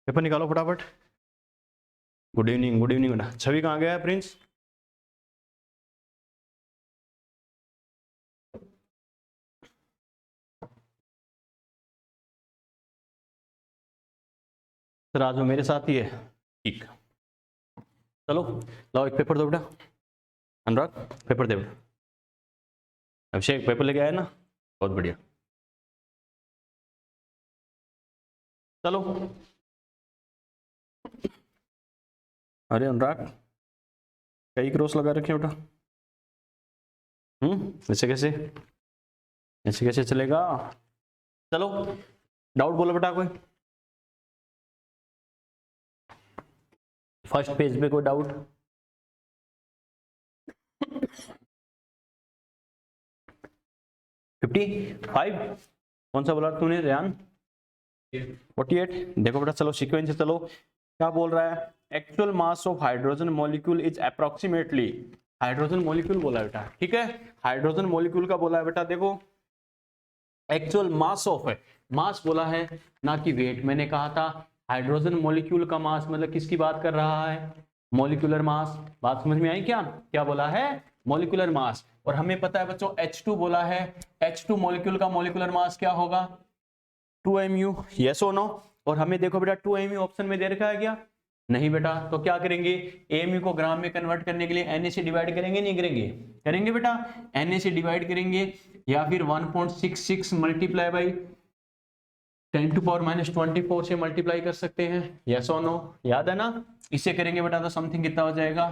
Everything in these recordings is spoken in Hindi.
पेपर निकालो फटाफट। गुड इवनिंग बेटा। छवि कहाँ गया है प्रिंस? सर आज वो मेरे साथ ही है। ठीक, चलो लाओ एक पेपर दो बेटा। अनुराग पेपर दे बेटा। अभिषेक पेपर लेके आया ना, बहुत बढ़िया। चलो, अरे अनुराग कई क्रॉस लगा रखे बेटा। ऐसे कैसे, ऐसे कैसे चलेगा? चलो डाउट बोलो बेटा कोई। फर्स्ट पेज पे कोई डाउट? फिफ्टी 5 कौन सा बोला तूने रेहान? 48। देखो बेटा चलो सीक्वेंस से चलो। क्या बोल रहा है? Actual mass of hydrogen molecule is approximately, hydrogen molecule बोला है बेटा, ठीक है, हाइड्रोजन मॉलिक्यूल का बोला है बेटा। देखो एक्चुअल मास ऑफ है, मास बोला है ना कि वेट। मैंने कहा था हाइड्रोजन मॉलिक्यूल का मास मतलब किसकी बात कर रहा है? Molecular mass. बात समझ में आई क्या? क्या बोला है? Molecular mass. और हमें पता है बच्चों H2 बोला है, H2 मॉलिक्यूल का मॉलिक्यूलर मास क्या होगा? 2mu, यस और नो? और हमें देखो बेटा 2mu ऑप्शन में दे रखा है क्या? नहीं बेटा। तो क्या करेंगे? एmu को ग्राम में कन्वर्ट करने के लिए Na से डिवाइड करेंगे, नहीं करेंगे? करेंगे बेटा, Na से डिवाइड करेंगे, या फिर 1.66 मल्टीप्लाई बाई 10⁻⁻24 से मल्टीप्लाई कर सकते हैं, यस और नो? याद है ना? इसे करेंगे बेटा तो समथिंग कितना हो जाएगा?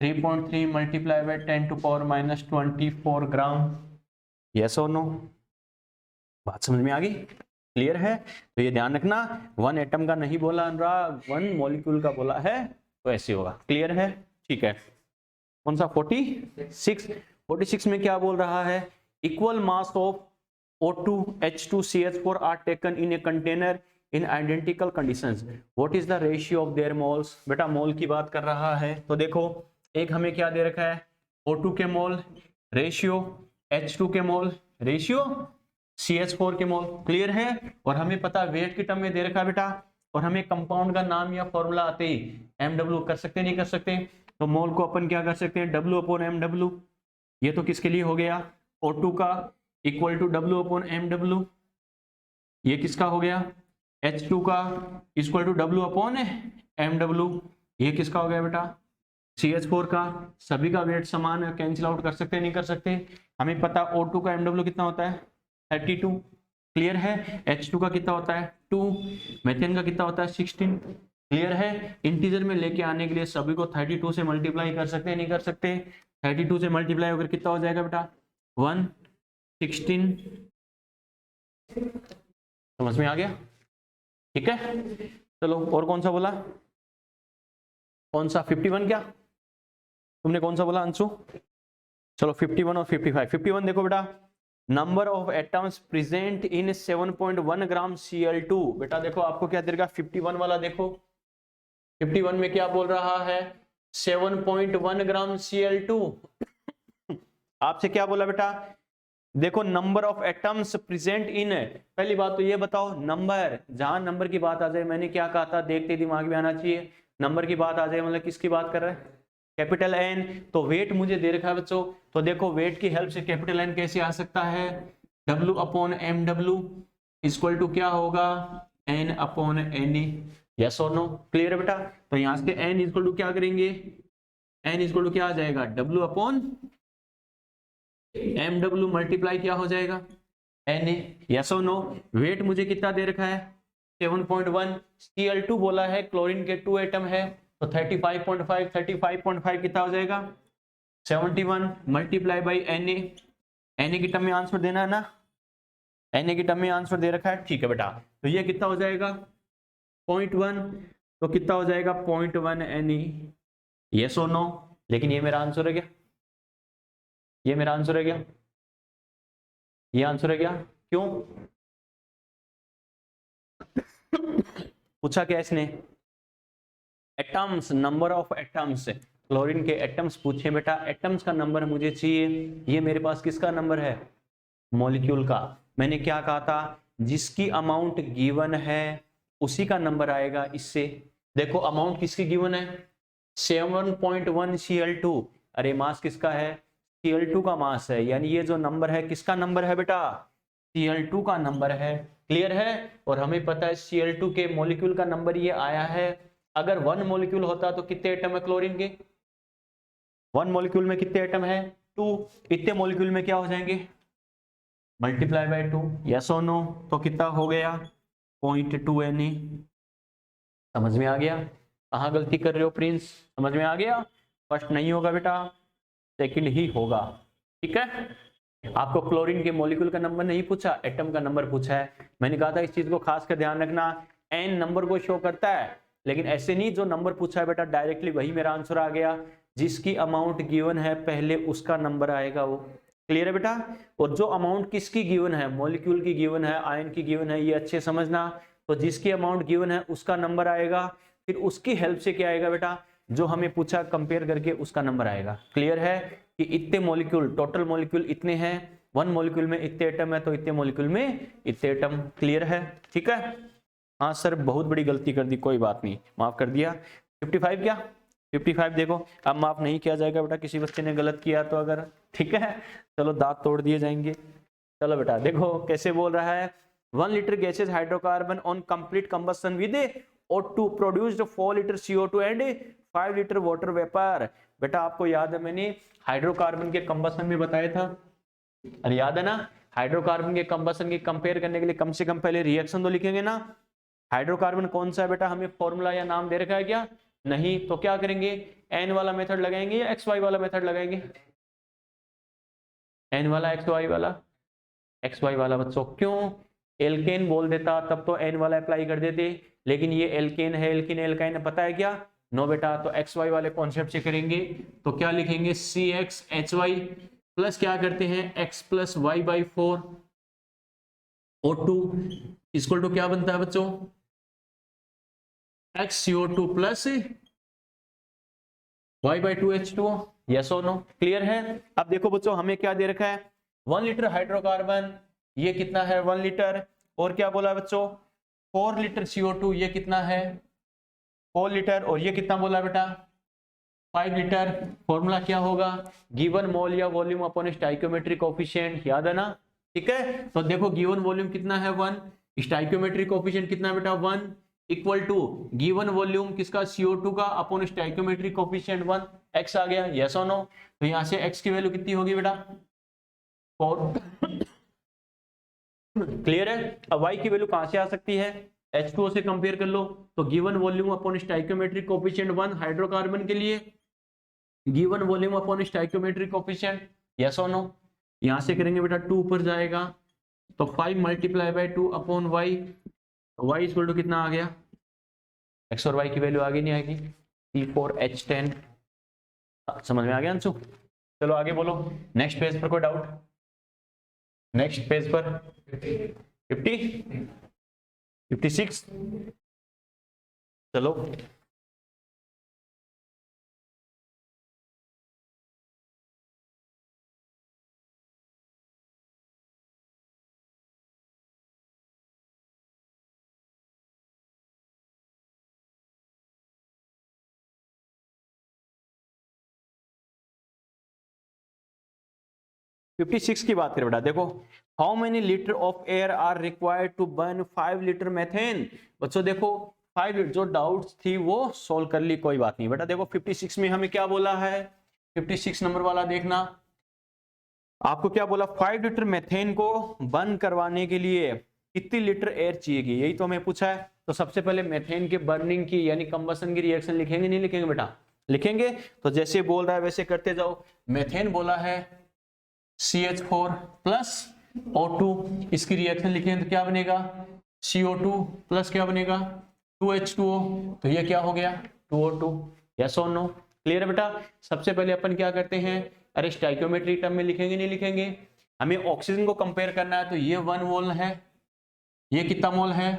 3.3 मल्टीप्लाई बाई 10⁻24 ग्राम, यस और नो? बात समझ में आ गई? क्लियर है? तो ये ध्यान रखना, 1 एटम का नहीं बोला अनुराग, 1 मॉलिक्यूल का बोला है, तो ऐसे होगा। क्लियर है? ठीक है। कौन सा 46 में क्या बोल रहा है? Equal mass of O2 H2 CH4 are taken in a container in identical conditions. What is the ratio of their moles? बेटा मोल की बात कर रहा है। तो देखो एक हमें क्या दे रखा है? O2 के मोल रेशियो, H2 के मोल रेशियो, CH4 के मोल। क्लियर है? और हमें पता वेट की टर्म में दे रखा है बेटा, और हमें कंपाउंड का नाम या फॉर्मूला आते ही MW कर सकते नहीं कर सकते? तो मोल को अपन क्या कर सकते हैं? W/MW। ये तो किसके लिए हो गया? O2 का इक्वल टू W/MW। ये किसका हो गया? H2 का इक्वल टू W/MW। ये किसका हो गया बेटा? CH4 का। सभी का वेट समान है, कैंसिल आउट कर सकते नहीं कर सकते? हमें पता O2 का MW कितना होता है? 32। क्लियर है? H2 का कितना होता है? 2। मेथेन का कितना होता है? 16। क्लियर है? इंटीजर में लेके आने के लिए सभी को 32 से मल्टीप्लाई कर सकते नहीं कर सकते? 32 से मल्टीप्लाई होकर कितना हो जाएगा बेटा? 116। समझ में आ गया? ठीक है, चलो और कौन सा बोला? कौन सा? 51 क्या? तुमने कौन सा बोला अंशु? चलो 51 और 55। 51 देखो बेटा, number of atoms present in 7.1 gram Cl2। बेटा देखो आपको क्या देगा? 51 वाला देखो, 51 में क्या बोल रहा है? 7.1 ग्राम Cl2। आपसे क्या बोला बेटा? देखो number of atoms present in, पहली बात तो ये बताओ नंबर, जहां नंबर की बात आ जाए, मैंने क्या कहा था देखते दिमाग में आना चाहिए, नंबर की बात आ जाए मतलब किसकी बात कर रहा है? Capital N। तो वेट मुझे दे रखा है बच्चों, तो देखो वेट की हेल्प से कैपिटल N कैसे आ सकता है? W/MW इक्वल टू क्या होगा? N/Ne। यस और नो? क्लियर है बेटा? तो यहां से N इक्वल टू क्या करेंगे? N इक्वल टू क्या आ जाएगा? W/MW मल्टीप्लाई क्या हो जाएगा? Na। यस और नो? वेट मुझे कितना दे रखा है? 7.1। Cl2 बोला है, क्लोरीन के 2 एटम है, तो 35.5 कितना हो जाएगा? 71 मल्टीप्लाई बाई Na की टर्म में आंसर देना है ना? Na की टर्म में आंसर दे रखा है, ठीक है बेटा। तो ये कितना हो जाएगा? 0.1। तो कितना हो जाएगा? 0.1 Na। यस और नो? लेकिन ये मेरा आंसर है क्या? ये मेरा आंसर है क्या? ये आंसर है क्या? क्यों पूछा क्या इसने? Atoms, number of atoms, chlorine के एटम्स पूछे बेटा, एटम्स का नंबर मुझे चाहिए। ये मेरे पास किसका नंबर है? मॉलिक्यूल का। मैंने क्या कहा था? जिसकी अमाउंट गिवन है उसी का नंबर आएगा इससे। देखो अमाउंट किसकी गिवन है 7.1 Cl2। अरे मास किसका है Cl2 का मास है, यानी ये जो नंबर है किसका नंबर है बेटा Cl2 का नंबर है। क्लियर है। और हमें पता है Cl2 के मॉलिक्यूल का नंबर ये आया है। अगर 1 मॉलिक्यूल होता तो कितने एटम है क्लोरीन के 1 मॉलिक्यूल में कितने एटम है 2। इतने मॉलिक्यूल में क्या हो जाएंगे मल्टीप्लाई बाय 2। यस और नो। तो कितना हो गया 0.2 Na। समझ में आ गया कहाँ गलती कर रहे हो प्रिंस, समझ में आ गया। फर्स्ट नहीं होगा बेटा सेकंड ही होगा। ठीक है। आपको क्लोरीन के मॉलिक्यूल का नंबर नहीं पूछा, एटम का नंबर पूछा है। मैंने कहा था इस चीज को खास कर ध्यान रखना, एन नंबर को शो करता है लेकिन ऐसे नहीं जो नंबर पूछा है बेटा डायरेक्टली वही मेरा आंसर आ गया। जिसकी अमाउंट गिवन है पहले उसका नंबर आएगा वो। क्लियर है बेटा। और जो अमाउंट किसकी गिवन है मॉलिक्यूल की गिवन है आयन की गिवन है, ये अच्छे समझना। तो जिसकी अमाउंट गिवन है उसका नंबर आएगा, फिर उसकी हेल्प से क्या आएगा बेटा जो हमें पूछा कंपेयर करके उसका नंबर आएगा। क्लियर है कि इतने मॉलिक्यूल टोटल मॉलिक्यूल इतने हैं 1 मॉलिक्यूल में इतने एटम है तो इतने मॉलिक्यूल में इतने एटम। क्लियर है। ठीक है। हाँ सर बहुत बड़ी गलती कर दी, कोई बात नहीं माफ कर दिया। 55 क्या 55 देखो अब माफ नहीं किया जाएगा बेटा किसी बच्चे ने गलत किया तो अगर। ठीक है चलो दांत तोड़ दिए जाएंगे। चलो बेटा देखो कैसे बोल रहा है 1 liter gaseous hydrocarbon on complete combustion with O2 produced 4 liter CO2 and 5 liter water vapor। बेटा आपको याद है मैंने हाइड्रोकार्बन के कंबसन में बताया था, अरे याद है ना हाइड्रोकार्बन के कंबसन के कंपेयर करने के लिए कम से कम पहले रिएक्शन तो लिखेंगे ना। हाइड्रोकार्बन कौन सा है बेटा हमें फॉर्मूला या नाम दे रखा है क्या नहीं, तो क्या करेंगे एन वाला मेथड लगाएंगे या एक्स वाई वाला मेथड लगाएंगे एन वाला एक्स वाई वाला बच्चों। क्यों एल्केन बोल देता तब तो एन वाला अप्लाई कर देते, लेकिन ये एल्केन है एल्किन एल्काइन है पता है क्या नो बेटा। तो एक्स वाई वाले कॉन्सेप्ट से करेंगे तो क्या लिखेंगे CxHy प्लस क्या करते हैं x plus y by 4 O2 equal to क्या बनता है बच्चों XCO2 plus y by 2 H2O। Yes और नो क्लियर है। अब देखो बच्चों हमें क्या दे रखा है 1 लीटर हाइड्रोकार्बन ये कितना है 1 लीटर, और क्या बोला बच्चों 4 लीटर CO2 ये कितना है 4 लीटर, और ये कितना बोला बेटा 5 लीटर। फॉर्मूला क्या होगा गिवन मोल या वॉल्यूम अपॉन स्टाइकियोमेट्रिक कोएफिशिएंट, याद है ना। ठीक है तो देखो गिवन वॉल्यूम कितना है 1, स्टाइकियोमेट्रिक कोएफिशिएंट कितना बेटा 1 इक्वल टू गिवन वॉल्यूम किसका CO2 का अपॉन स्टाइकियोमेट्रिक कोएफिशिएंट 1 x आ गया। यस और नो। तो यहां से x की वैल्यू कितनी होगी बेटा 4। क्लियर है। अब y की वैल्यू कहां से आ सकती है H2O से कंपेयर कर लो। तो given volume upon stoichiometric coefficient 1 hydrocarbon के लिए given volume upon stoichiometric coefficient yes और नो। यहां से करेंगे बेटा 2 ऊपर जाएगा तो 5 multiply by 2 upon y, y equal to कितना आ गया x और y की वैल्यू आगे नहीं आएगी C4H10। समझ में आ गया अंशु। चलो आगे बोलो नेक्स्ट पेज पर कोई डाउट नेक्स्ट पेज पर 50 56 चलो (56) की बात करें बेटा देखो how many litre of air are required to burn 5 litre methane. बच्चों देखो 5 लीटर जो डाउट्स थी वो सोल्व कर ली, कोई बात नहीं बेटा। देखो 56 में हमें क्या बोला है 56 नंबर वाला देखना आपको क्या बोला 5 लीटर मेथेन को बर्न करवाने के लिए कितनी लीटर एयर चाहिए, यही तो हमें पूछा है। तो सबसे पहले मेथेन के बर्निंग की यानी कंबसन की रिएक्शन लिखेंगे नहीं लिखेंगे बेटा लिखेंगे। तो जैसे बोल रहा है वैसे करते जाओ। मेथेन बोला है CH4 प्लस O2 इसकी रिएक्शन लिखेंगे तो क्या बनेगा CO2 प्लस क्या बनेगा 2H2O। तो ये क्या हो गया 2O2। यस और नो क्लियर है बेटा। सबसे पहले अपन क्या करते हैं अरे स्टाइकियोमेट्रिक टर्म में लिखेंगे नहीं लिखेंगे, हमें ऑक्सीजन को कंपेयर करना है। तो ये 1 मोल है, ये कितना मोल है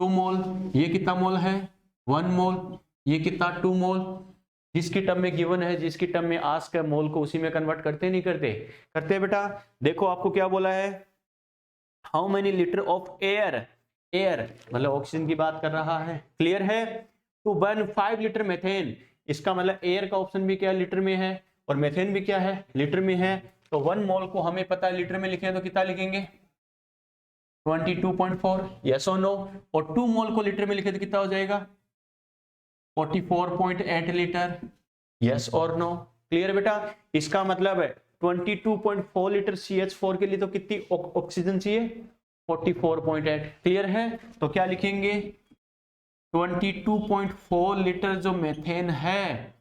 2 मोल, ये कितना मोल है 1 मोल, ये कितना 2 मोल। जिसकी टर्म में गिवन है जिसकी टर्म में आस्क है मोल को उसी में कन्वर्ट करते नहीं करते करते बेटा। देखो आपको क्या बोला है how many litre of air air मतलब ऑक्सीजन की बात कर रहा है, क्लियर है। टू बर्न 5 लीटर मेथेन, इसका मतलब एयर का ऑप्शन भी क्या है, लीटर में है, और मेथेन भी क्या है, लीटर में है। तो 1 मोल को हमें पता है लीटर में लिखे तो कितना लिखेंगे 22.4, यस और नो। और 2 मोल को लीटर में लिखे तो कितना हो जाएगा 44.8 लीटर, यस और नो, क्लियर बेटा। इसका मतलब है 22.4 लीटर CH4 के लिए तो कितनी ऑक्सीजन चाहिए 44.8, क्लियर है। तो क्या लिखेंगे 22.4 लीटर जो मेथेन है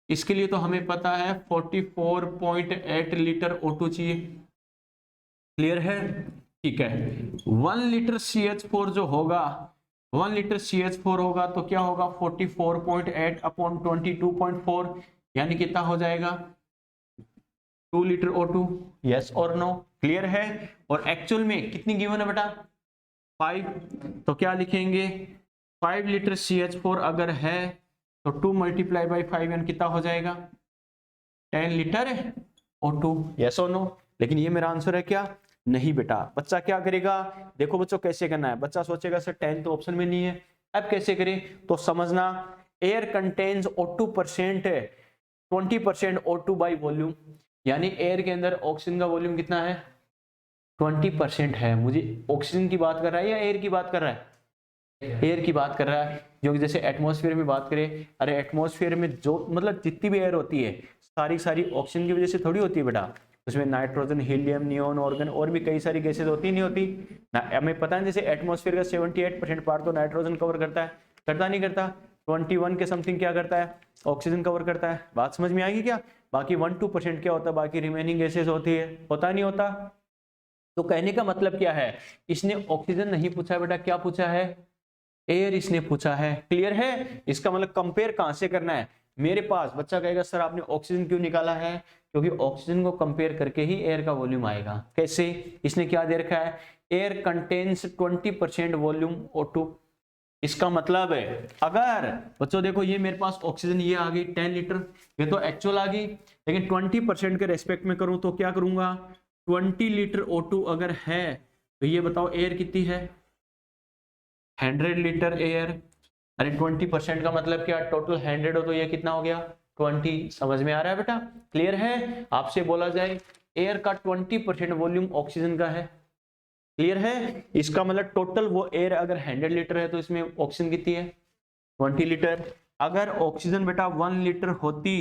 इसके लिए तो हमें पता है 44.8 लीटर O2 चाहिए, क्लियर है, ठीक है। 1 लीटर CH4 जो होगा 1 लीटर CH4 होगा तो क्या होगा 44.8 अपॉन 22.4 यानी कितना हो जाएगा 2 लीटर O2, यस और नो, क्लियर है। और एक्चुअल में कितनी गिवन है बेटा 5, तो क्या लिखेंगे 5 लीटर CH4 अगर है तो 2 मल्टीप्लाई बाई 5 यानी कितना हो जाएगा 10 लीटर O2, यस और नो। लेकिन ये मेरा आंसर है क्या, नहीं बेटा। बच्चा क्या करेगा, देखो बच्चों कैसे करना है, बच्चा सोचेगा सर 10 तो ऑप्शन में नहीं है, अब कैसे करें, तो समझना air contains O2% 20% O2 by volume, यानी एयर के अंदर ऑक्सीजन का वॉल्यूम कितना है 20% है। मुझे ऑक्सीजन की बात कर रहा है या एयर की बात कर रहा है, एयर की बात कर रहा है। जो जैसे एटमॉस्फेयर में बात करें, अरे एटमॉस्फेयर में जो मतलब जितनी भी एयर होती है सारी ऑक्सीजन की वजह से थोड़ी होती है बेटा, उसमें नाइट्रोजन, हीलियम, नियोन, ऑर्गन और भी कई सारी गैसेज होती नहीं होती ना। हमें पता है जैसे एटमॉस्फेयर का 78% पार्ट तो नाइट्रोजन कवर करता है, करता नहीं करता, 21 के समथिंग क्या करता है ऑक्सीजन कवर करता है। बात समझ में आएगी क्या, बाकी 1-2% क्या होता है, बाकी रिमेनिंग गैसेज होती है, होता नहीं होता। तो कहने का मतलब क्या है, इसने ऑक्सीजन नहीं पूछा है बेटा, क्या पूछा है एयर इसने पूछा है, क्लियर है। इसका मतलब कंपेयर कहां से करना है, मेरे पास बच्चा कहेगा सर आपने ऑक्सीजन क्यों निकाला है, क्योंकि ऑक्सीजन को कंपेयर करके ही एयर का वॉल्यूम आएगा। कैसे, इसने क्या दे रखा है एयर कंटेन्स 20% वॉल्यूम O2, इसका मतलब है अगर बच्चों देखो ये मेरे पास ऑक्सीजन ये आ गई 10 लीटर, ये तो एक्चुअल आ गई, लेकिन 20% के रेस्पेक्ट में करूं तो क्या करूंगा 20 लीटर O2 अगर है तो ये बताओ एयर कितनी है 100 लीटर एयर। अरे 20% का मतलब क्या, टोटल 100 हो तो ये कितना हो गया 20, समझ में आ रहा है बेटा, क्लियर है। आपसे बोला जाए एयर का 20% वॉल्यूम ऑक्सीजन का है, क्लियर है। इसका मतलब टोटल वो एयर अगर 100 लीटर है तो इसमें ऑक्सीजन कितनी है 20 लीटर। अगर ऑक्सीजन बेटा 1 लीटर होती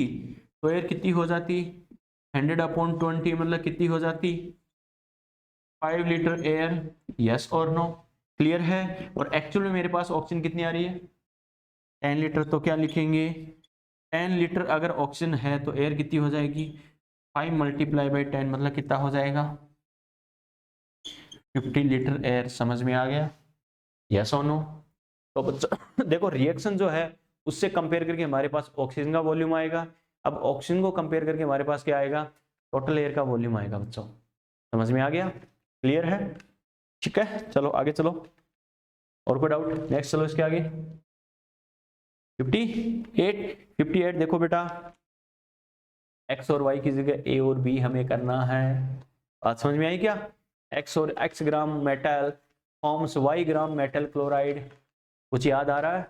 तो एयर कितनी हो जाती 100/20 मतलब कितनी हो जाती 5 लीटर एयर, यस और नो, क्लियर है। और एक्चुअल में मेरे पास ऑक्सीजन कितनी आ रही है 10 लीटर, तो क्या लिखेंगे 10 लीटर अगर ऑक्सीजन है तो एयर कितनी हो जाएगी 5 मल्टीप्लाई बाई 10 मतलब कितना हो जाएगा 50 लीटर एयर, समझ में आ गया, यस और नो। तो बच्चा देखो रिएक्शन जो है उससे कंपेयर करके हमारे पास ऑक्सीजन का वॉल्यूम आएगा, अब ऑक्सीजन को कंपेयर करके हमारे पास क्या आएगा टोटल एयर का वॉल्यूम आएगा बच्चों, समझ में आ गया, क्लियर है, ठीक है। चलो आगे चलो, और कोई डाउट, नेक्स्ट चलो इसके आगे 58 देखो बेटा x और y की जगह a और b हमें करना है, बात समझ में आई क्या, x ग्राम मेटल फॉर्म्स y ग्राम मेटल क्लोराइड, कुछ याद आ रहा है,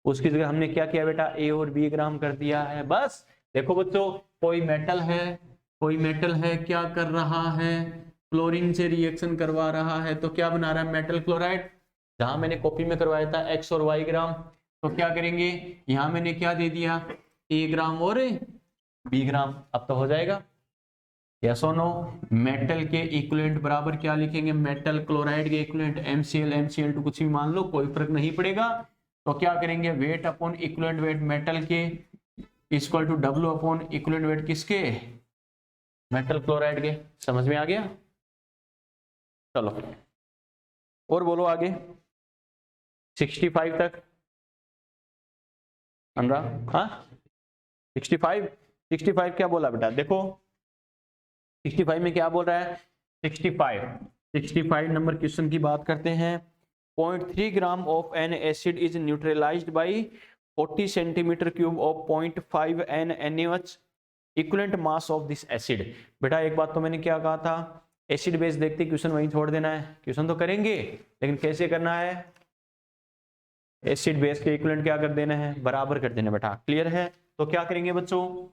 उसकी जगह हमने क्या किया बेटा a और b ग्राम कर दिया है। बस देखो बच्चों कोई मेटल है क्या कर रहा है क्लोरीन से रिएक्शन करवा रहा है, तो क्या बना रहा है मेटल क्लोराइड, जहां मैंने कॉपी में करवाया था x और y ग्राम, तो क्या करेंगे यहां मैंने क्या दे दिया a ग्राम और b ग्राम, अब तो हो जाएगा, यस और नो। मेटल के इक्विवेलेंट बराबर क्या लिखेंगे मेटल क्लोराइड के इक्विवेलेंट MCl कुछ भी मान लो कोई फर्क नहीं पड़ेगा, तो क्या करेंगे weight upon equivalent weight metal के equal to W upon equivalent weight किसके मेटल क्लोराइड के, समझ में आ गया। चलो और बोलो आगे 65 तक अनुराग, हाँ 65 क्या बोला बेटा, देखो 65 में क्या बोल रहा है 65 नंबर क्वेश्चन की बात करते हैं। 0.3 gram of an acid is neutralised by 40 centimetre cube of 0.5 NaOH equivalent mass of this acid. बेटा एक बात तो मैंने क्या कहा था एसिड बेस देखते क्वेश्चन वहीं छोड़ देना है, क्वेश्चन तो करेंगे लेकिन कैसे करना है, एसिड बेस के इक्विवेलेंट क्या कर देना है, बराबर कर देना बेटा। क्लियर है? तो क्या करेंगे बच्चों,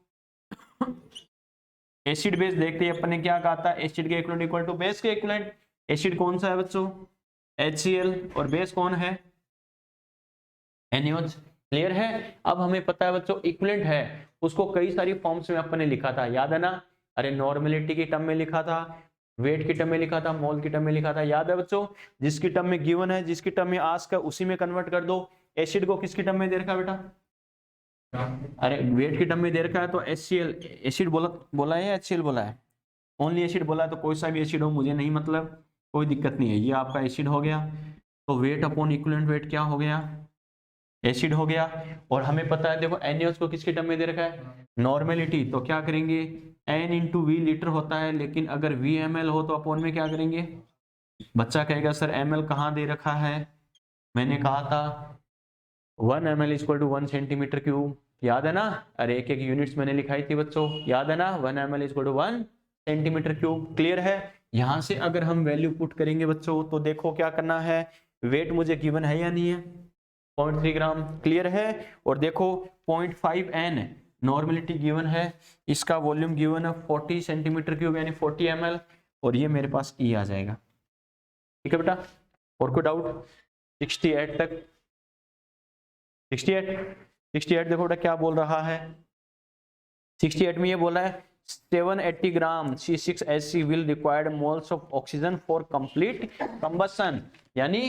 एसिड बेस देखते ही अपन ने क्या कहा था, एसिड के इक्विवेलेंट इक्वल टू बेस के इक्विवेलेंट। एसिड कौन सा है बच्चों, HCl, और बेस कौन है, NaOH। क्लियर है? अब हमें पता है बच्चों इक्विवेलेंट है, उसको कई सारी फॉर्म्स में अपन ने लिखा था, याद है ना? अरे नॉर्मेलिटी की टर्म में लिखा था, वेट की टर्म में लिखा था, मोल की टर्म में लिखा था, याद है बच्चों? जिसकी टर्म में गिवन है, जिसकी टर्म में आस्क है, उसी में कन्वर्ट कर दो। एसिड को किसकी टर्म में दे रखा है बेटा, अरे वेट की टर्म में दे रखा है तो HCl, एसिड बोला है या HCl बोला है, ओनली एसिड बोला है, तो कोई सा भी एसिड हो मुझे नहीं मतलब, कोई दिक्कत नहीं है, ये आपका एसिड हो गया। तो वेट अपॉन इक्विवेलेंट वेट क्या हो गया, एसिड हो गया। और हमें पता है देखो NaOH को किसकी टर्म में दे रखा है, नॉर्मेलिटी, तो क्या करेंगे, N इंटू वी लीटर होता है, लेकिन अगर V ml हो तो अपॉन में क्या करेंगे, बच्चा कहेगा सर ml कहाँ दे रखा है, मैंने कहा था 1 ml equal to 1 centimetre cube, याद है ना? अरे एक एक यूनिट्स मैंने लिखाई थी बच्चों, याद है ना? 1 ml equal to 1 centimetre cube. Clear है? यहां से अगर हम वैल्यू पुट करेंगे बच्चों तो देखो क्या करना है, वेट मुझे गिवन है या नहीं है, 0.3 ग्राम। क्लियर है? और देखो 0.5 N नॉर्मेलिटी गिवन है, इसका वॉल्यूम गिवन है 40 सेंटीमीटर क्यूब यानी 40 ml, और ये मेरे पास E आ जाएगा। ठीक है बेटा? और कोई डाउट? 68 तक, 68 देखो बेटा क्या बोल रहा है, 68 में ये बोला है 780 ग्राम C6H6 will required moles of oxygen for complete combustion, यानी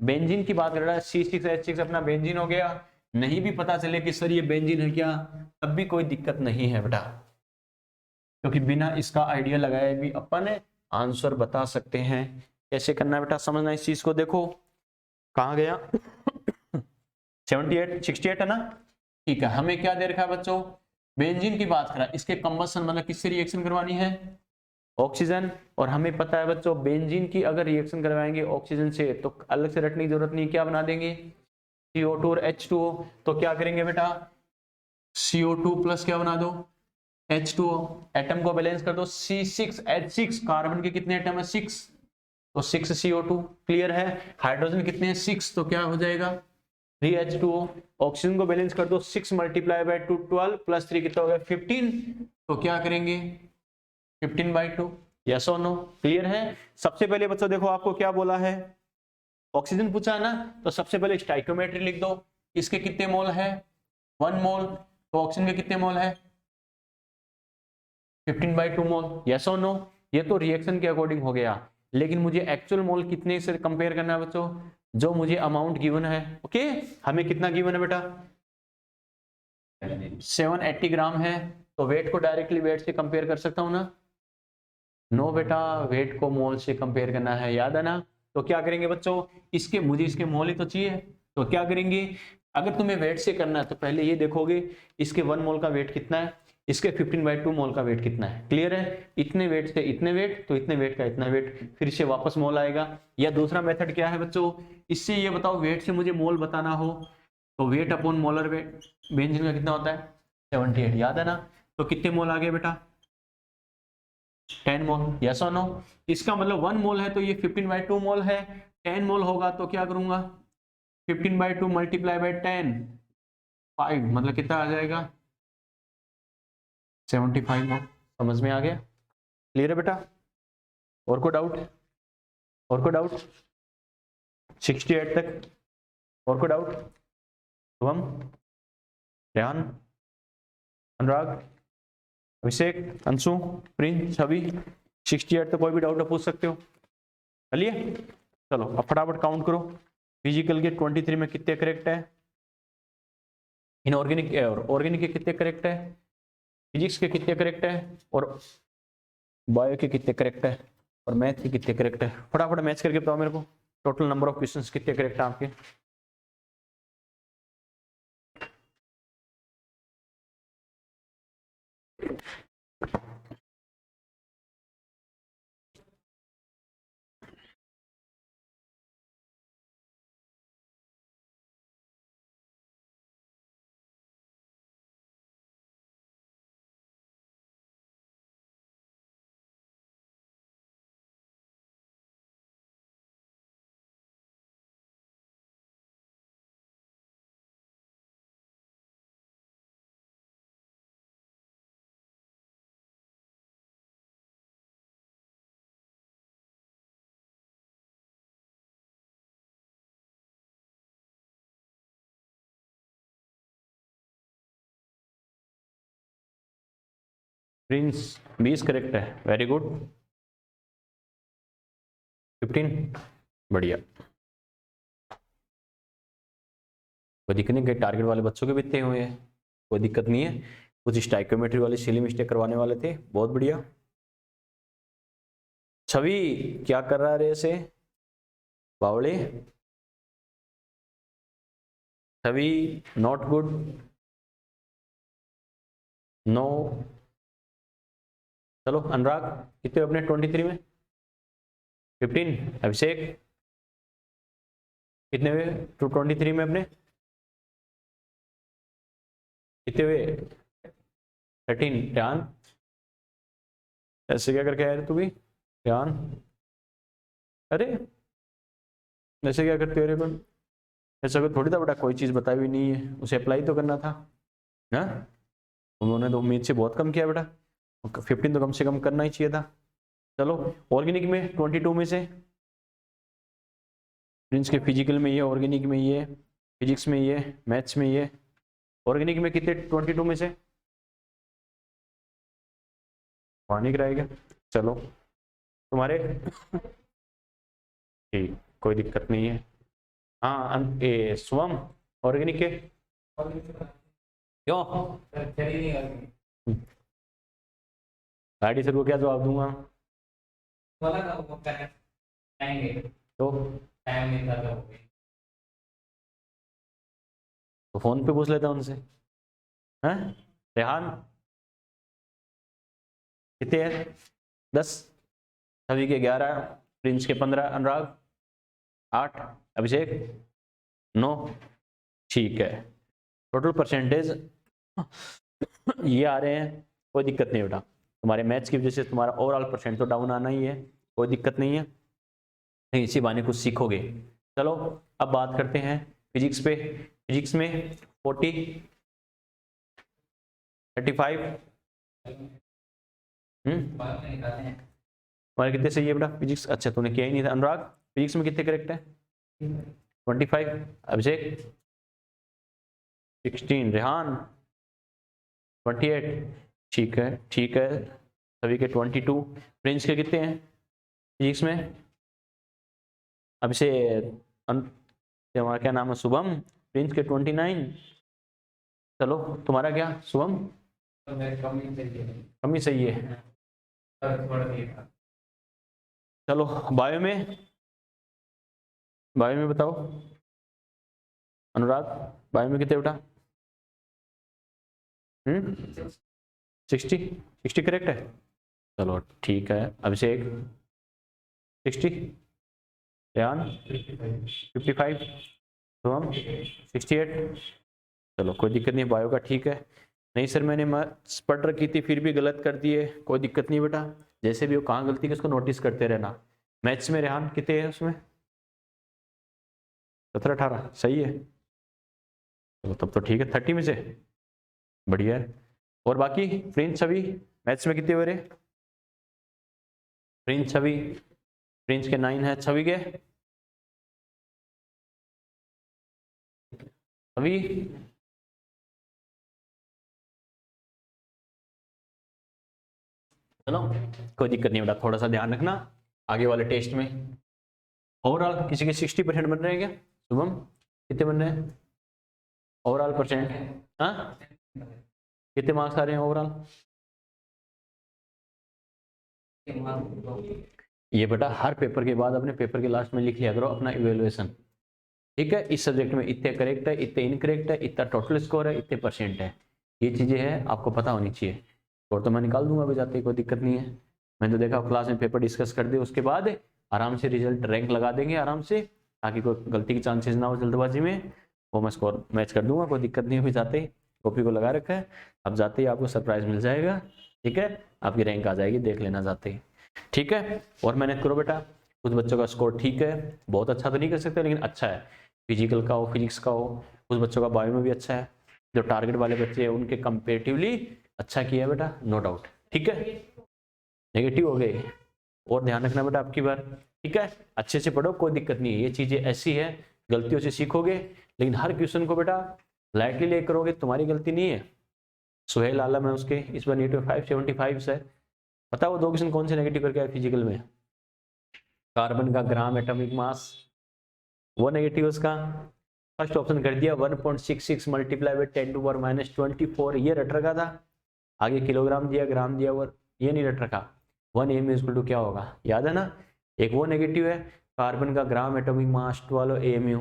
बेंजीन की बात कर रहा है, C6H6 अपना बेंजीन हो गया, नहीं भी पता चले कि सर ये बेंजीन है क्या, तब भी कोई दिक्कत नहीं है बेटा, क्योंकि बिना इसका आइडिया लगाए भी अपन आंसर बता सकते हैं। कैसे करना है बेटा, समझना इस चीज को। देखो कहाँ गया 68 है ना, ठीक है। हमें क्या दे रखा है बच्चों, बेंजीन की बात करा, इसके कंबसन मतलब किससे रिएक्शन करवानी है, ऑक्सीजन। और हमें पता है बच्चों बेंजीन की अगर रिएक्शन करवाएंगे ऑक्सीजन से तो अलग से रटने की जरूरत नहीं, क्या बना देंगे CO2 और H2O। तो क्या करेंगे बेटा, CO2 प्लस क्या बना दो H2O, एटम को बैलेंस कर दो, C6H6, कार्बन के कितने एटम है 6, तो 6 CO2। क्लियर है? हाइड्रोजन कितने हैं 6, तो क्या हो जाएगा 3H2O। ऑक्सीजन को बैलेंस कर दो, 6 मल्टीप्लाई बाय 2 12 प्लस 3 कितना हो गया 15, तो क्या करेंगे 15/2। यस और नो? क्लियर है? सबसे पहले बच्चों देखो आपको क्या बोला है, ऑक्सीजन पूछा ना, तो सबसे पहले स्टाइकोमेट्री लिख दो, इसके कितने मोल है 1 मोल, तो ऑक्सीजन के कितने मोल है 15/2 मोल। यस और नो? ये तो रिएक्शन के अकॉर्डिंग हो गया, लेकिन मुझे एक्चुअल मोल कितने से कंपेयर करना है बच्चों, जो मुझे अमाउंट गिवन है। ओके, हमें कितना गिवन है बेटा 780 ग्राम है, तो वेट को डायरेक्टली वेट से कंपेयर कर सकता हूं ना, नो बेटा, वेट को मोल से कंपेयर करना है, याद है ना? तो क्या करेंगे बच्चों, इसके मुझे इसके मोल ही तो चाहिए, तो क्या करेंगे, अगर तुम्हें वेट से करना है तो पहले ये देखोगे इसके 1 मोल का वेट कितना है, इसके 15/2 मोल का वेट कितना है। क्लियर है? इतने वेट से इतने वेट, तो इतने वेट का इतना वेट, फिर से वापस मोल आएगा। या दूसरा मेथड क्या है बच्चों, इससे ये बताओ वेट से मुझे मोल बताना हो, तो weight upon molar weight benzene का कितना होता है 78, याद है ना? तो कितने मोल आ गए बेटा 10 मोल। यस और नो? इसका मतलब 1 मोल है तो ये 15/2 मोल है, 10 मोल होगा तो क्या करूंगा 15/2 मल्टीप्लाई बाय 10, 5 मतलब कितना आ जाएगा 75 मोल। समझ में आ गया? क्लियर है बेटा? और कोई डाउट? और कोई डाउट 68 तक? और कोई डाउट? शुभम, रेहान, अनुराग, अभिषेक, अंशु, प्रिंस, छवि, 68 तक कोई भी डाउट पूछ सकते हो। चलिए चलो अब फटाफट काउंट करो, फिजिकल के 23 में कितने करेक्ट है, इनऑर्गेनिक और ऑर्गेनिक के कितने करेक्ट है, फिजिक्स के कितने करेक्ट है, और बायो के कितने करेक्ट है, और मैथ के कितने करेक्ट है। फटाफट मैच करके बताओ मेरे को टोटल नंबर ऑफ क्वेश्चंस कितने करेक्ट है आपके। प्रिंस 20 करेक्ट है, वेरी गुड। 15 बढ़िया, कोई दिक्कत नहीं। टारगेट वाले बच्चों के भी इतने हुए हैं, कोई दिक्कत नहीं है। कुछ स्टाइकोमेट्री वाले सिली मिस्टेक करवाने वाले थे, बहुत बढ़िया। छवि क्या कर रहा है रे से बावड़े? छवि नॉट गुड, नो। चलो अनुराग कितने अपने 23 में? 15। अभिषेक कितने हुए 23 में अपने? कितने हुए? 13। ध्यान ऐसे क्या करके आया तू भी? ध्यान, अरे ऐसे क्या करते हो रे? कौन ऐसा थोड़ी था बेटा, कोई चीज बताई हुई नहीं है, उसे अप्लाई तो करना था ना। उन्होंने तो उम्मीद से बहुत कम किया बेटा, 15 तो कम से कम करना ही चाहिए था। चलो ऑर्गेनिक में 22 में से प्रिंस के फिजिकल में ये, ऑर्गेनिक में ये, फिजिक्स में ये, मैथ्स में ये। ऑर्गेनिक में कितने 22 में से? पानी कराएगा। चलो तुम्हारे ठीक, कोई दिक्कत नहीं है। हाँ स्वम ऑर्गेनिक के क्यों? गाड़ी सर को क्या जवाब दूंगा? तो फोन पे पूछ लेता उनसे। हैं रेहान कितने हैं? 10। सभी के 11, प्रिंस के 15, अनुराग 8, अभिषेक 9। ठीक है, टोटल परसेंटेज ये आ रहे हैं, कोई दिक्कत नहीं बेटा। तुम्हारे मैथ्स की वजह से तुम्हारा ओवरऑल परसेंट तो डाउन आना ही है, कोई दिक्कत नहीं है, इसी बहाने कुछ सीखोगे। चलो अब बात करते हैं फिजिक्स पे। फिजिक्स में 40, 35 तुम्हारे कितने सही है बेटा फिजिक्स? अच्छा तूने किया ही नहीं था। अनुराग फिजिक्स में कितने करेक्ट है? 25। अभिषेक 16। रेहान 28। ठीक है ठीक है, सभी के 22। प्रिंस के कितने हैं फिजिक्स में? अभिषेक तुम्हारा क्या नाम है? शुभम। प्रिंस के 29। चलो तुम्हारा क्या शुभम? कम ही सही है। चलो बायो में, बायो में बताओ अनुराग, बायो में कितने बेटा? 60 करेक्ट है। चलो ठीक है। अभिषेक 60, ध्यान 55, शुभम 68। चलो कोई दिक्कत नहीं, बायो का ठीक है। नहीं सर मैंने पढ़ रखी थी फिर भी गलत कर दिए, कोई दिक्कत नहीं बेटा, जैसे भी हो कहाँ गलती है उसको नोटिस करते रहना। मैथ्स में रेहान कितने है उसमें? 17, 18 सही है। चलो तब तो ठीक है, 30 में से बढ़िया है। और बाकी प्रिंस छवि मैथ्स में कितने हुए रे? प्रिंस छवि, प्रिंस के 9 है, छवि के छवि चलो कोई दिक्कत नहीं बेटा, थोड़ा सा ध्यान रखना आगे वाले टेस्ट में। ओवरऑल किसी के 60% बन रहे हैं क्या? शुभम कितने बन रहे हैं ओवरऑल परसेंट? हाँ कितने मार्क्स आ रहे हैं ओवरऑल? ये बेटा हर पेपर के बाद अपने पेपर के लास्ट में लिख लिया करो अपना इवेल्युएशन, ठीक है? इस सब्जेक्ट में इतने करेक्ट है, इतने इनकरेक्ट है, इतना टोटल स्कोर है, इतने परसेंट है, ये चीजें हैं आपको पता होनी चाहिए। और तो मैं निकाल दूंगा अभी जाते, कोई दिक्कत नहीं है। मैंने तो देखा क्लास में पेपर डिस्कस कर दिए, उसके बाद आराम से रिजल्ट रैंक लगा देंगे आराम से, ताकि कोई गलती की चांसेस ना हो जल्दबाजी में, वो मैं स्कोर मैच कर दूंगा, कोई दिक्कत नहीं। अभी जाते ही कॉपी को लगा रखा है, अब जाते ही आपको सरप्राइज मिल जाएगा, ठीक है? आपकी रैंक आ जाएगी, देख लेना जाते ही, ठीक है? और मेहनत करो बेटा, कुछ बच्चों का स्कोर ठीक है, बहुत अच्छा तो नहीं कर सकते लेकिन अच्छा है, फिजिकल का हो, फिजिक्स का हो, कुछ बच्चों का बायो में भी अच्छा है। जो टारगेट वाले बच्चे हैं उनके कंपेरेटिवली अच्छा किया बेटा, नो डाउट, ठीक है? नेगेटिव हो गए, और ध्यान रखना बेटा आपकी बार, ठीक है? अच्छे से पढ़ो, कोई दिक्कत नहीं है, ये चीजें ऐसी है, गलतियों से सीखोगे, लेकिन हर क्वेश्चन को बेटा लाइटली ले करोगे, तुम्हारी गलती नहीं है, सुहेल आलम है उसके, इस बार नीट में 575 है। पता वो दो क्वेश्चन कौन से नेगेटिव करके आए फिजिकल में? कार्बन का ग्राम एटॉमिक मास, वो नेगेटिव उसका। फर्स्ट ऑप्शन कर दिया 1.66 मल्टीप्लाई बाय 10 टू पावर -24, ये रट रखा था। आगे किलोग्राम दिया, ग्राम दिया, और ये नहीं रट रखा। 1 AMU इक्वल टू क्या होगा, याद है ना? एक वो नेगेटिव है कार्बन का gram atomic mass 12 AMU,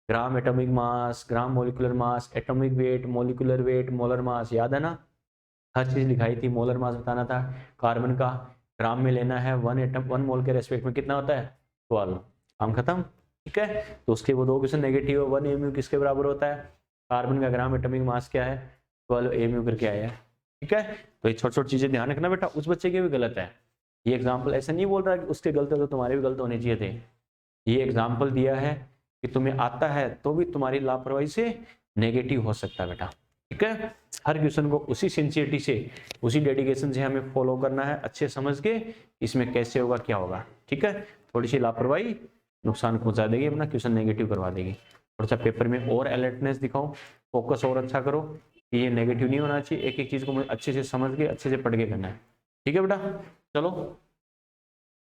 gram atomic mass, gram molecular mass, atomic weight, molecular weight, molar mass, याद है ना? हर चीज लिखाई थी, मोलर मास बताना था। कार्बन का ग्राम में लेना है, 1 मोल के रेस्पेक्ट में कितना होता है 12, काम खत्म। ठीक है, तो उसके वो दो क्वेश्चन नेगेटिव है। 1 AMU किसके बराबर होता है? कार्बन का ग्राम एटॉमिक मास क्या है, 12 AMU करके आया है। ठीक है, तो ये छोटी छोटी चीजें ध्यान रखना बेटा। उस बच्चे के भी गलत है ये एग्जाम्पल, ऐसा नहीं बोल रहा कि उसके गलत है तो तुम्हारे भी गलत होने चाहिए थे। ये एग्जाम्पल दिया है कि तुम्हें आता है तो भी तुम्हारी लापरवाही से नेगेटिव हो सकता है बेटा। ठीक है, हर क्वेश्चन को उसी सिंसियरिटी से, उसी डेडिकेशन से हमें फॉलो करना है, अच्छे समझ के इसमें कैसे होगा क्या होगा। ठीक है, थोड़ी सी लापरवाही नुकसान पहुंचा देगी, अपना क्वेश्चन नेगेटिव करवा देगी। थोड़ा सा पेपर में और अलर्टनेस दिखाओ, फोकस और अच्छा करो कि ये नेगेटिव नहीं होना चाहिए। एक एक चीज को अच्छे से समझ के अच्छे से पढ़ के करना है। ठीक है बेटा, चलो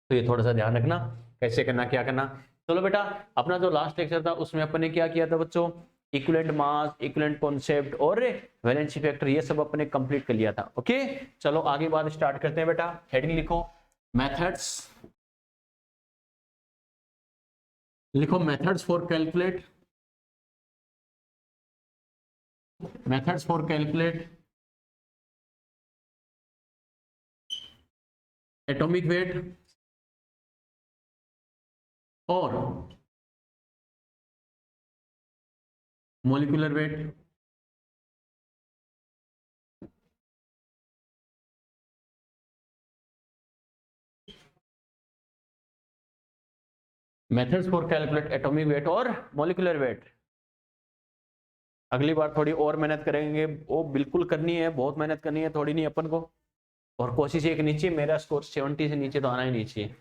तो ये थोड़ा सा ध्यान रखना कैसे करना क्या करना। चलो बेटा, अपना जो लास्ट लेक्चर था उसमें अपन ने क्या किया था बच्चों, इक्विवेलेंट मास, इक्विवेलेंट कॉन्सेप्ट और वैलेंसी फैक्टर, ये सब अपने कंप्लीट कर लिया था। ओके, चलो आगे बात स्टार्ट करते हैं बेटा। हेडिंग लिखो मेथड्स, लिखो methods for calculate, methods for calculate atomic weight और molecular weight. Methods for calculate atomic weight और मोलिकुलर वेट। अगली बार थोड़ी और मेहनत करेंगे, वो बिल्कुल करनी है, बहुत मेहनत करनी है, थोड़ी नहीं अपन को। और कोशिश एक नीचे, मेरा स्कोर 70 से नीचे तो आना ही नहीं चाहिए।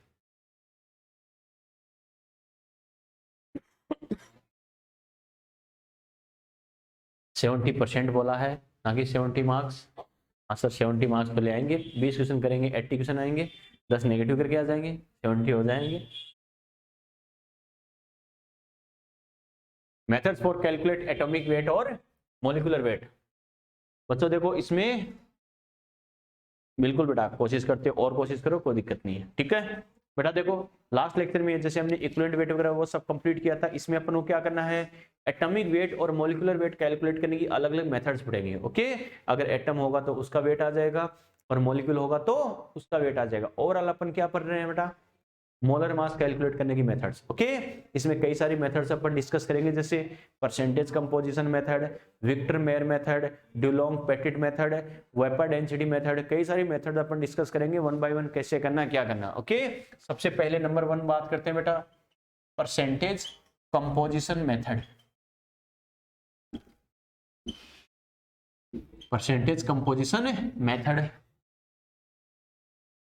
सेवेंटी परसेंट बोला है, ना कि 70 मार्क्स। हाँ सर 70 मार्क्स पे ले आएंगे, 20 क्वेश्चन करेंगे, 80 क्वेश्चन आएंगे, 10 नेगेटिव करके आ जाएंगे, 70 हो जाएंगे। Methods for calculate atomic weight और मोलिकुलर वेट। बच्चों देखो इसमें बिल्कुल बेटा कोशिश करते हो और कोशिश करो, कोई दिक्कत नहीं है। ठीक है बेटा, देखो लास्ट लेक्चर में जैसे हमने इक्विवेलेंट वेट वगैरह वो सब कंप्लीट किया था, इसमें अपन को क्या करना है, एटॉमिक वेट और मोलिकुलर वेट कैलकुलेट करने की अलग अलग मेथड्स पड़ेंगे। ओके, अगर एटम होगा तो उसका वेट आ जाएगा और मोलिक्यूल होगा तो उसका वेट आ जाएगा। ओवरऑल अपन क्या पढ़ रहे हैं बेटा, मोलर मास कैलकुलेट करने की मेथड्स। ओके, इसमें कई सारी मेथड्स अपन डिस्कस करेंगे, जैसे percentage composition method, Victor Meyer method, Dulong Petit method, vapour density method, कई सारी मेथड अपन डिस्कस करेंगे वन बाय वन कैसे करना क्या करना। ओके, सबसे पहले नंबर 1 बात करते हैं बेटा, percentage composition method. Percentage composition method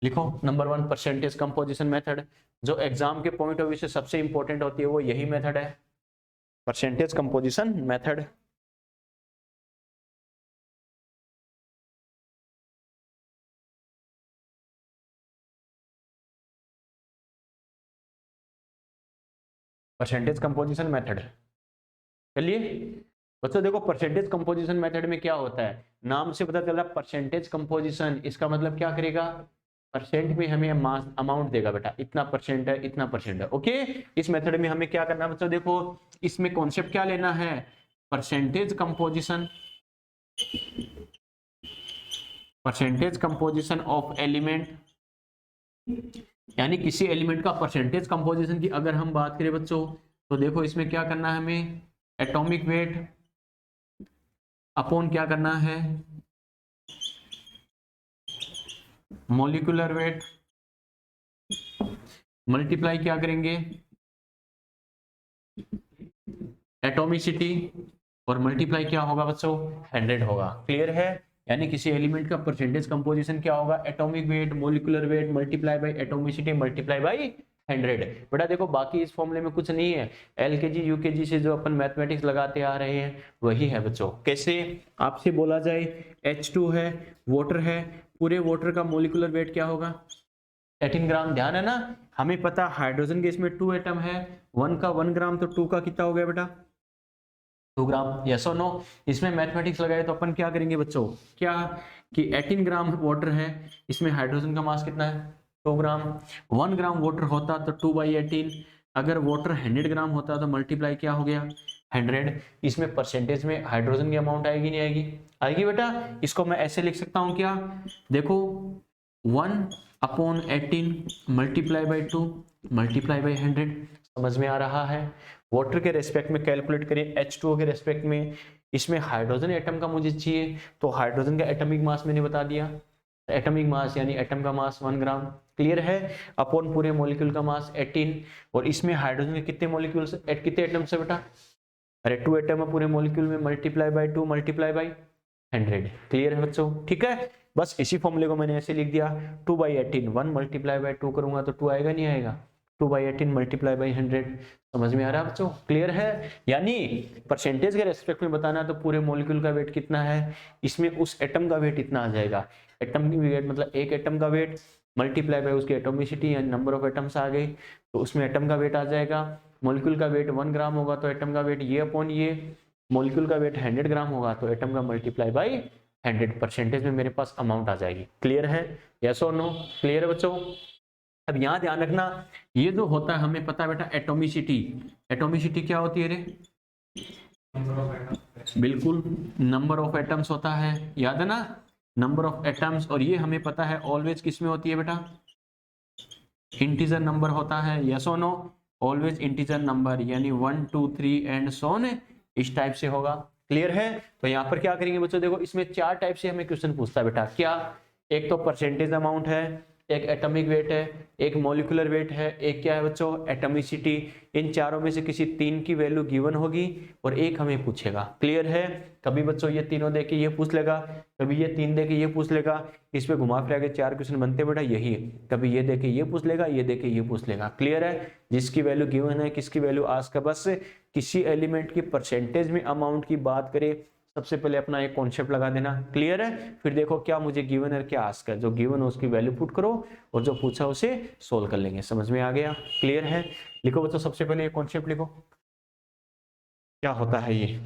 लिखो नंबर 1 परसेंटेज कंपोजिशन मेथड। जो एग्जाम के पॉइंट ऑफ व्यू से सबसे इंपॉर्टेंट होती है वो यही मेथड है, percentage composition method. Percentage composition method, चलिए बच्चों देखो परसेंटेज कंपोजिशन मेथड में क्या होता है, नाम से पता चल रहा है परसेंटेज कंपोजिशन, इसका मतलब क्या करेगा, परसेंट में हमें मास अमाउंट देगा बेटा, इतना परसेंट है इतना परसेंट है। ओके, इस मेथड में हमें क्या करना है बच्चों, देखो इसमें कॉन्सेप्ट क्या लेना है, percentage composition, percentage composition of element, यानी किसी एलिमेंट का परसेंटेज कंपोजिशन की अगर हम बात करें बच्चों तो देखो इसमें क्या करना है हमें, एटॉमिक वेट अपॉन क्या करना है, मॉलिक्यूलर वेट, मल्टीप्लाई क्या करेंगे, एटॉमिसिटी, और मल्टीप्लाई क्या होगा बच्चों 100 होगा। क्लियर है, यानी किसी एलिमेंट का परसेंटेज कंपोजिशन क्या होगा, atomic weight, molecular weight multiply by atomicity multiply by 100। बेटा देखो बाकी इस फॉर्मूले में कुछ नहीं है, एलकेजी यूकेजी से जो अपन मैथमेटिक्स लगाते आ रहे हैं वही है बच्चों। कैसे आपसे बोला जाए H2 है, वाटर है, पूरे वाटर का मोलिकुलर वेट क्या होगा 18 ग्राम। ध्यान है ना, हमें पता हाइड्रोजन के इसमें 2 एटम है, 1 का 1 ग्राम, तो 2 का कितना हो गया बेटा 2 ग्राम। यस और नो। इसमें मैथमेटिक्स लगाए तो अपन क्या करेंगे बच्चों, क्या कि 18 ग्राम वाटर है, इसमें हाइड्रोजन का मास कितना है 2 ग्राम। 1 ग्राम वाटर होता तो 2/18, अगर वाटर 100 ग्राम होता तो मल्टीप्लाई क्या हो गया 100। इसमें परसेंटेज में हाइड्रोजन की अमाउंट आएगी नहीं आएगी, आएगी बेटा। इसको मैं ऐसे लिख सकता हूं क्या, देखो 1/18 मल्टीप्लाई बाई 2 मल्टीप्लाई बाई 100। समझ में आ रहा है। वाटर के रेस्पेक्ट में कैलकुलेट करें, H2O के रेस्पेक्ट में, इसमें हाइड्रोजन एटम का मुझे चाहिए तो हाइड्रोजन का एटॉमिक मास मैंने बता दिया, एटॉमिक मास यानी एटम का मास 1 ग्राम। क्लियर है। अपॉन पूरे मॉलिक्यूल का मास 18, और इसमें हाइड्रोजन के कितने मॉलिक्यूल्स कितने एटम्स है बेटा, अरे 2 एटम है पूरे मॉलिक्यूल में, multiply by 2 multiply by 100। Clear है बच्चों, ठीक है। बस इसी फॉर्मूले को मैंने ऐसे लिख दिया 2/18, 1 मल्टीप्लाई बाई 2 करूंगा तो 2 आएगा नहीं आएगा, 2/18 मल्टीप्लाई बाई 100। समझ में आ रहा है बच्चों, क्लियर है। यानी परसेंटेज के रेस्पेक्ट में बताना तो पूरे मॉलिक्यूल का वेट कितना है, इसमें उस एटम का वेट इतना आ जाएगा। एटम की वेट मतलब एक एटम का वेट मल्टीप्लाई बाई उसकी एटोमिसिटी यानी नंबर ऑफ एटम्स आ गई, तो उसमें एटम का वेट आ जाएगा। मॉलिक्यूल का वेट 1 ग्राम होगा तो एटम का वेट ये अपॉन ये, मॉलिक्यूल का वेट 100 ग्राम होगा तो एटम का मल्टीप्लाई बाई 100, परसेंटेज में मेरे पास अमाउंट आ जाएगी। क्लियर है, यस और नो, क्लियर है बच्चों। अब यहाँ ध्यान रखना, ये जो होता है हमें पता है बेटा एटोमिसिटी, एटोमिसिटी क्या होती है रे, बिल्कुल नंबर ऑफ एटम्स होता है, याद है ना, नंबर ऑफ एटम्स। और ये हमें पता है ऑलवेज किस में होती है बेटा, इंटीजर नंबर होता है, यस और नो, ऑलवेज इंटीजर नंबर, यानी 1 2 3 एंड सो ऑन, इस टाइप से होगा। क्लियर है। तो यहाँ पर क्या करेंगे बच्चों, देखो इसमें 4 टाइप से हमें क्वेश्चन पूछता है बेटा, क्या, एक तो परसेंटेज अमाउंट है, एक एटॉमिक वेट है, एक मॉलिक्यूलर वेट है, एक क्या है बच्चों एटॉमिसिटी। इन चारों में से किसी 3 की वैल्यू गिवन होगी और एक हमें पूछेगा। क्लियर है। कभी बच्चों ये तीनों देके ये पूछ लेगा, कभी ये 3 देके ये पूछ लेगा, इस पे घुमा फिरा के 4 क्वेश्चन बनते बेटा यही, कभी ये देके ये पूछ लेगा, ये देके ये पूछ लेगा। क्लियर है। जिसकी वैल्यू गिवन है, किसकी वैल्यू आस्क है, बस किसी एलिमेंट की परसेंटेज में अमाउंट की बात करें, सबसे पहले अपना एक कॉन्सेप्ट लगा देना। क्लियर है। फिर देखो क्या मुझे गिवन है क्या आस्क है, जो गिवन है उसकी वैल्यू पुट करो और जो पूछा उसे सोल्व कर लेंगे। समझ में आ गया, क्लियर है। लिखो बच्चों सबसे पहले एक कॉन्सेप्ट लिखो, क्या होता है ये,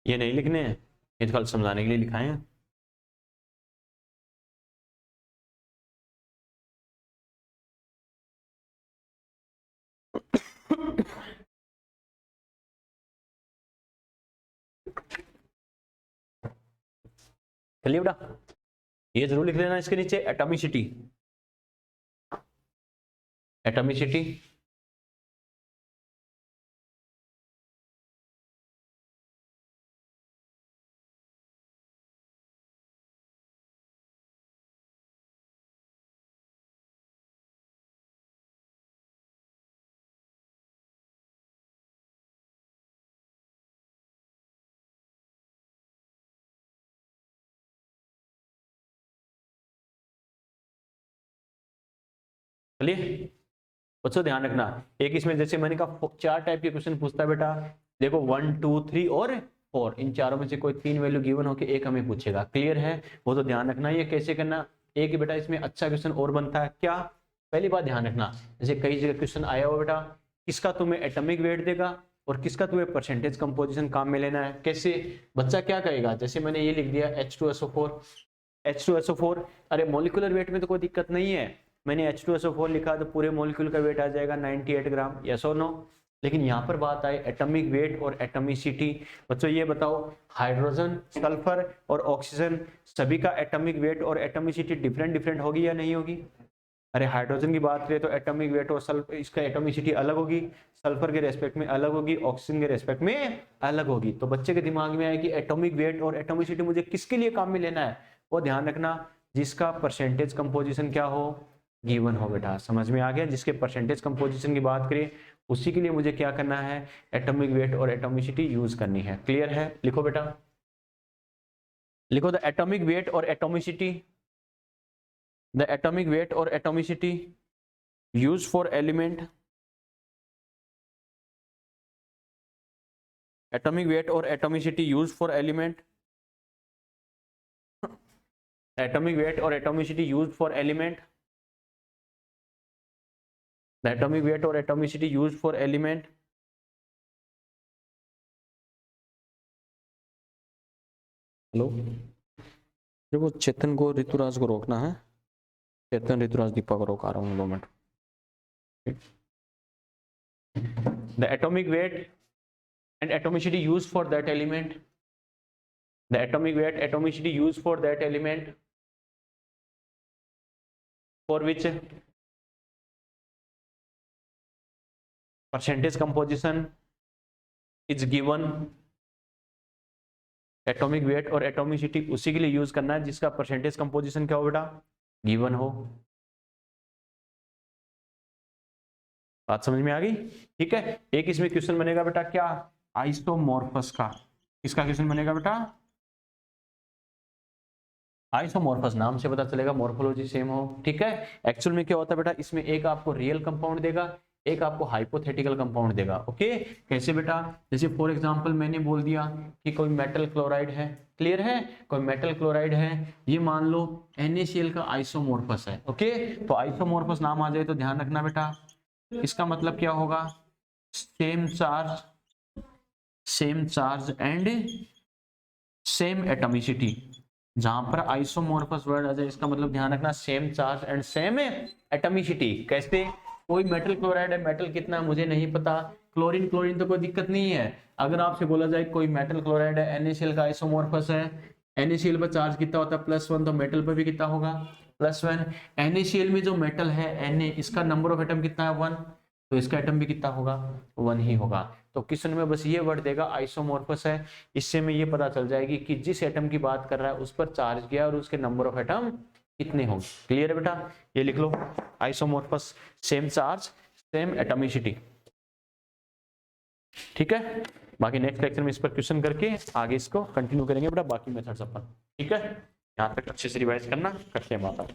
ये नहीं लिखने हैं, ये तो कल समझाने के लिए लिखाए हैं। चलिए बेटा ये जरूर लिख लेना इसके नीचे एटॉमिसिटी, एटॉमिसिटी चलिए बच्चों ध्यान रखना, एक इसमें जैसे मैंने कहा 4 टाइप के क्वेश्चन पूछता है बेटा, देखो 1 2 3 और 4, इन चारों में से कोई 3 वैल्यू गिवन हो के एक हमें पूछेगा। क्लियर है, वो तो ध्यान रखना। ये कैसे करना, एक बेटा इसमें अच्छा क्वेश्चन और बनता है, क्या, पहली बात ध्यान रखना, जैसे कई जगह क्वेश्चन आया हुआ बेटा, किसका तुम्हें एटॉमिक वेट देगा और किसका तुम्हें परसेंटेज कंपोजिशन काम में लेना है। कैसे, बच्चा क्या कहेगा, जैसे मैंने ये लिख दिया H2SO4, H2SO4, अरे मॉलिक्यूलर वेट में तो कोई दिक्कत नहीं है, मैंने H2SO4 लिखा तो पूरे मॉलिक्यूल का वेट आ जाएगा 98 ग्राम, यस और नो। लेकिन यहाँ पर बात आई एटॉमिक वेट और एटॉमिसिटी। बच्चों ये बताओ, हाइड्रोजन, सल्फर और ऑक्सीजन सभी का एटॉमिक वेट और एटॉमिसिटी डिफरेंट डिफरेंट होगी या नहीं होगी? अरे हाइड्रोजन की बात करें तो एटॉमिक वेट और सल्फर, इसका एटॉमिसिटी अलग होगी, सल्फर के रेस्पेक्ट में अलग होगी, ऑक्सीजन के रेस्पेक्ट में अलग होगी। तो बच्चे के दिमाग में आए कि एटॉमिक वेट और एटॉमिसिटी मुझे किसके लिए काम में लेना है, वो ध्यान रखना जिसका परसेंटेज कंपोजिशन क्या हो, गिवन हो। बेटा समझ में आ गया? जिसके परसेंटेज कंपोजिशन की बात करें उसी के लिए मुझे क्या करना है, एटॉमिक वेट और एटॉमिसिटी यूज करनी है। क्लियर है? लिखो बेटा, लिखो द एटॉमिक वेट और atomicity, the atomic weight or atomicity used for element, atomic weight or atomicity used for element, atomic weight or atomicity used for element, the atomic weight or atomicity used for element। Hello, देखो चेतन को ऋतुराज को रोकना है, चेतन ऋतुराज दीपा को रोका रहा हूँ 2 minute. The atomic weight and atomicity used for that element, the atomic weight atomicity used for that element for which percentage composition is given, atomic weight और एटॉमिसिटी उसी के लिए यूज करना है जिसका परसेंटेज कंपोजिशन क्या हो बेटा, गिवन हो। बात समझ में आ गई? ठीक है। एक इसमें क्वेश्चन बनेगा बेटा क्या, आइसोमॉर्फस का। किसका क्वेश्चन बनेगा बेटा? आइसोमॉर्फस, नाम से पता चलेगा मॉर्फोलॉजी सेम हो। ठीक है। एक्चुअल में क्या होता है बेटा, इसमें एक आपको रियल कंपाउंड देगा, एक आपको हाइपोथेटिकल कंपाउंड देगा। ओके, कैसे बेटा? जैसे फॉर एग्जांपल मैंने बोल दिया कि कोई मेटल क्लोराइड है, क्लियर है, कोई मेटल क्लोराइड है, ये मान लो NaCl का आइसोमॉर्फस है। ओके, तो आइसोमॉर्फस नाम आ जाए तो ध्यान रखना बेटा, इसका मतलब क्या होगा, same charge and same atomicity. जहां पर आइसोमॉर्फस वर्ड आ जाए इसका मतलब ध्यान रखना same charge and same atomicity. कैसे? कोई मेटल क्लोराइड है, मेटल कितना है मुझे नहीं पता, क्लोरीन तो कोई दिक्कत नहीं है। अगर आपसे बोला जाए कोई मेटल क्लोराइड है, NaCl का आइसोमॉर्फस है, NaCl पर चार्ज कितना होता है +1, तो मेटल पर भी कितना होगा, +1। NaCl में जो मेटल है Na, इसका नंबर ऑफ एटम कितना है 1, तो इसका एटम भी कितना होगा, 1 ही होगा। तो क्वेश्चन में बस ये वर्ड देगा आइसोमॉर्फस है, इससे में ये पता चल जाएगी कि जिस एटम की बात कर रहा है उस पर चार्ज किया और उसके नंबर ऑफ एटम कितने होंगे। क्लियर है बेटा? ये लिख लो, isomorphous, same charge same atomicity. ठीक है। बाकी नेक्स्ट लेक्चर में इस पर क्वेश्चन करके आगे इसको कंटिन्यू करेंगे बेटा, बाकी मेथड्स अपन। ठीक है, यहाँ तक अच्छे से रिवाइज करना, करते हैं बात।